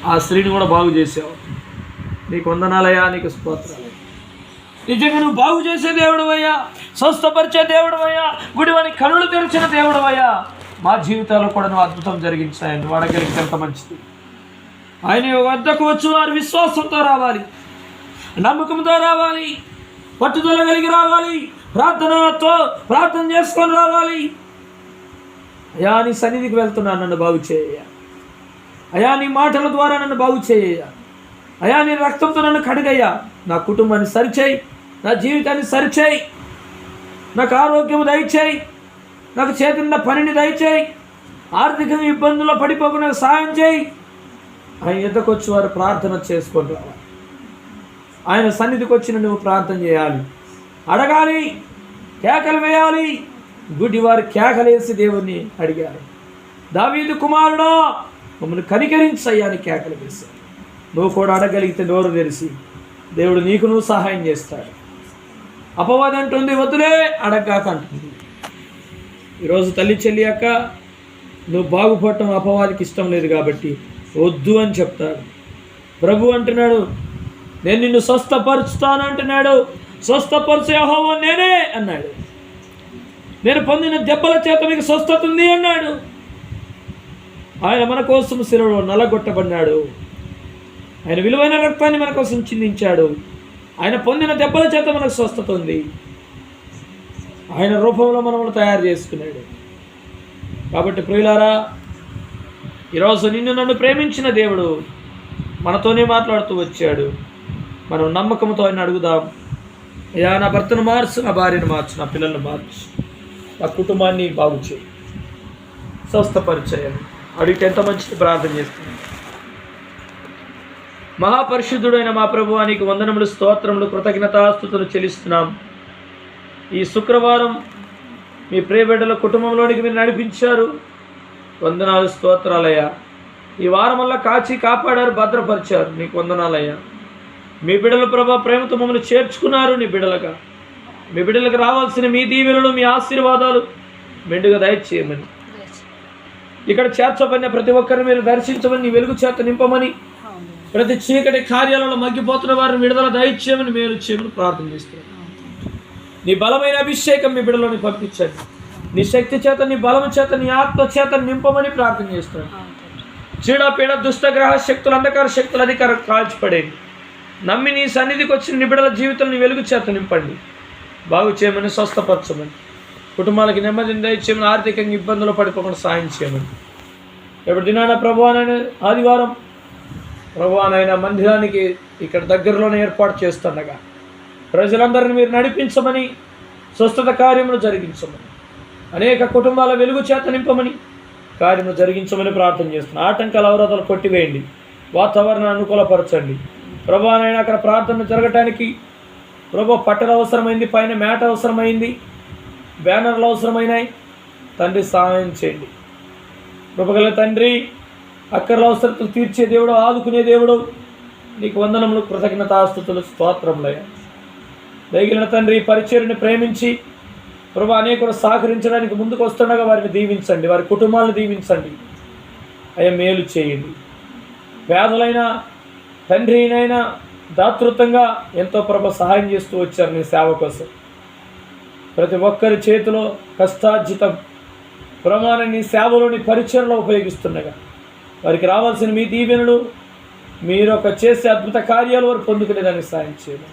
ఆ స్త్రీని కూడా బాగు చేసావు. నీకు వందనాలయ్యా, నీకు స్తోత్రాలు. నిజంగా నువ్వు బాగు చేసే దేవుడు అయ్యా, స్వస్థపరిచే దేవుడు అయ్యా, గుడివాని కనులు తెరిచిన దేవుడు అయ్యా. మా జీవితాల్లో కూడా నువ్వు అద్భుతం జరిగించాయి. నువ్వు అడగలిగితే ఎంత మంచిది. ఆయన వద్దకు వచ్చి వారు విశ్వాసంతో రావాలి, నమ్మకంతో రావాలి, పట్టుదల కలిగి రావాలి, ప్రార్థనతో ప్రార్థన చేసుకొని రావాలి. అయ్యా నీ సన్నిధికి వెళ్తున్నాను, నన్ను బాగు చేయ. అయ్యా నీ మాటల ద్వారా నన్ను బాగు చేయ. అయ్యా నీ రక్తంతో నన్ను కడిగయ్యా. నా కుటుంబాన్ని సరిచేయి, నా జీవితాన్ని సరిచేయి, నాకు ఆరోగ్యం దయచేయి, నాకు చేతున్న పనిని దయచేయి, ఆర్థికంగా ఇబ్బందుల్లో పడిపోకుండా సహాయం చేయి. ఆయన ఎద్దకు వచ్చి వారు ప్రార్థన చేసుకొని రావాలి. ఆయన సన్నిధికి వచ్చి నువ్వు ప్రార్థన చేయాలి, అడగాలి, కేకలు వేయాలి. గుడ్డివారు కేకలేసి దేవుణ్ణి అడిగారు. దావీదు కుమారుడా మమ్మల్ని కనికరించయ్యా అని కేకలు వేశారు. నువ్వు కూడా అడగలిగితే నోరు తెరిచి దేవుడు నీకు నువ్వు సహాయం చేస్తాడు. అపవాది అంటుంది వద్దులే అడగాక అంటుంది. ఈరోజు తల్లి చెల్లి అక్క నువ్వు బాగుపడటం అపవాదికి ఇష్టం లేదు కాబట్టి వద్దు అని చెప్తాడు. ప్రభు అంటున్నాడు నేను నిన్ను స్వస్థపరుచుతాను అంటున్నాడు. స్వస్థపరిచే యెహోవా నేనే అన్నాడు. నేను పొందిన దెబ్బల చేత మీకు స్వస్థత ఉంది అన్నాడు. ఆయన మన కోసం శిలువలో నలగొట్టబడినాడు. ఆయన విలువైన రక్తాన్ని మన కోసం చిందించాడు. ఆయన పొందిన దెబ్బల చేత మనకు స్వస్థత ఉంది. ఆయన రూపంలో మనల్ని తయారు చేసుకున్నాడు. కాబట్టి ప్రియులారా, ఈరోజు నిన్ను నన్ను ప్రేమించిన దేవుడు మనతోనే మాట్లాడుతూ వచ్చాడు. మనం నమ్మకంతో ఆయన అడుగుదాం. అయ్యా నా భర్తను మార్చు, నా భార్యను మార్చు, నా పిల్లలను మార్చు, నా కుటుంబాన్ని బాగు చేయి, స్వస్థపరిచయం. అడిగితే ఎంత మంచిది. ప్రార్థన చేస్తున్నాం. మహాపరిశుద్ధుడైన మా ప్రభువా నీకు వందనములు, స్తోత్రములు, కృతజ్ఞతాస్తుతులు చెల్లిస్తున్నాం. ఈ శుక్రవారం మీ ప్రియబిడ్డల కుటుంబంలోనికి మీరు నడిపించారు. వందనాలు, స్తోత్రాలయ్యా. ఈ వారం వల్ల కాచి కాపాడారు, భద్రపరిచారు. నీకు వందనాలయ్యా. మీ బిడ్డల ప్రభా ప్రేమతో మమ్మల్ని చేర్చుకున్నారు. నీ బిడ్డలుగా మీ బిడ్డలకు రావాల్సిన మీ దీవెనలు, మీ ఆశీర్వాదాలు మెండుగా దయచేయమని, ఇక్కడ చేర్చబడిన ప్రతి ఒక్కరిని మీరు దర్శించమని, నీ వెలుగు చేత నింపమని, ప్రతి చీకటి కార్యాలలో మగ్గిపోతున్న వారిని విడుదల దయచేయమని, మేలు చేయమని ప్రార్థన చేస్తున్నాను. నీ బలమైన అభిషేకం మీ బిడ్డలోని పంపించండి. నీ శక్తి చేత, నీ బలము చేత, నీ ఆత్మ చేత నింపమని ప్రార్థన చేస్తున్నాను. చీడపీడ దుష్టగ్రహ శక్తులు, అంధకార శక్తులు అధికారం కాల్చిపడేది. నమ్మి నీ సన్నిధికి వచ్చిన నీ బిడ్డల జీవితంలో నీ వెలుగు చేత నింపండి. బాగు చేయమని, స్వస్థపరచమని, కుటుంబాలకి నెమ్మదిని దయచేయమని, ఆర్థికంగా ఇబ్బందులు పడిపోకుండా సాయం చేయమని. ఎప్పుడు దినాన ప్రభువానైనా ఆదివారం ప్రభువానైనా మందిరానికి ఇక్కడ దగ్గరలోనే ఏర్పాటు చేస్తుండగా ప్రజలందరినీ మీరు నడిపించమని, స్వస్థత కార్యములు జరిగించమని, అనేక కుటుంబాల వెలుగు చేత నింపమని, కార్యములు జరిగించమని ప్రార్థన చేస్తున్నాను. ఆటంకాల అవరోధాలు కొట్టివేయండి, వాతావరణాన్ని అనుకూలపరచండి. ప్రభువానైనా అక్కడ ప్రార్థన జరగటానికి ప్రభు పట్టెలు అవసరమైంది, పైన మేట అవసరమైంది, బ్యానర్లు అవసరమైనాయి. తండ్రి సహాయం చేయండి. కృపగల తండ్రి, అక్కర్ల అవసరతలు తీర్చే దేవుడు, ఆదుకునే దేవుడు, నీకు వందనములు, కృతజ్ఞతాస్తుతులు, స్తోత్రములయ్యా. దయగలిగిన తండ్రి, పరిచర్ని ప్రేమించి ప్రభు అనేకులు సహకరించడానికి ముందుకు వస్తుండగా వారిని దీవించండి, వారి కుటుంబాలను దీవించండి. అయ్యా మేలు చేయండి. పేదలైన తండ్రినైనా దాతృత్వంగా ఎంతో ప్రభు సహాయం చేస్తూ వచ్చారు నీ సేవ కోసం. ప్రతి ఒక్కరి చేతిలో కష్టార్జితం ప్రమాణం నీ సేవలోని పరిచయంలో ఉపయోగిస్తుండగా వారికి రావాల్సిన మీ దీవెనలు, మీరు ఒక చేసే అద్భుత కార్యాలు వారు పొందుకునేదానికి సాయం చేయండి.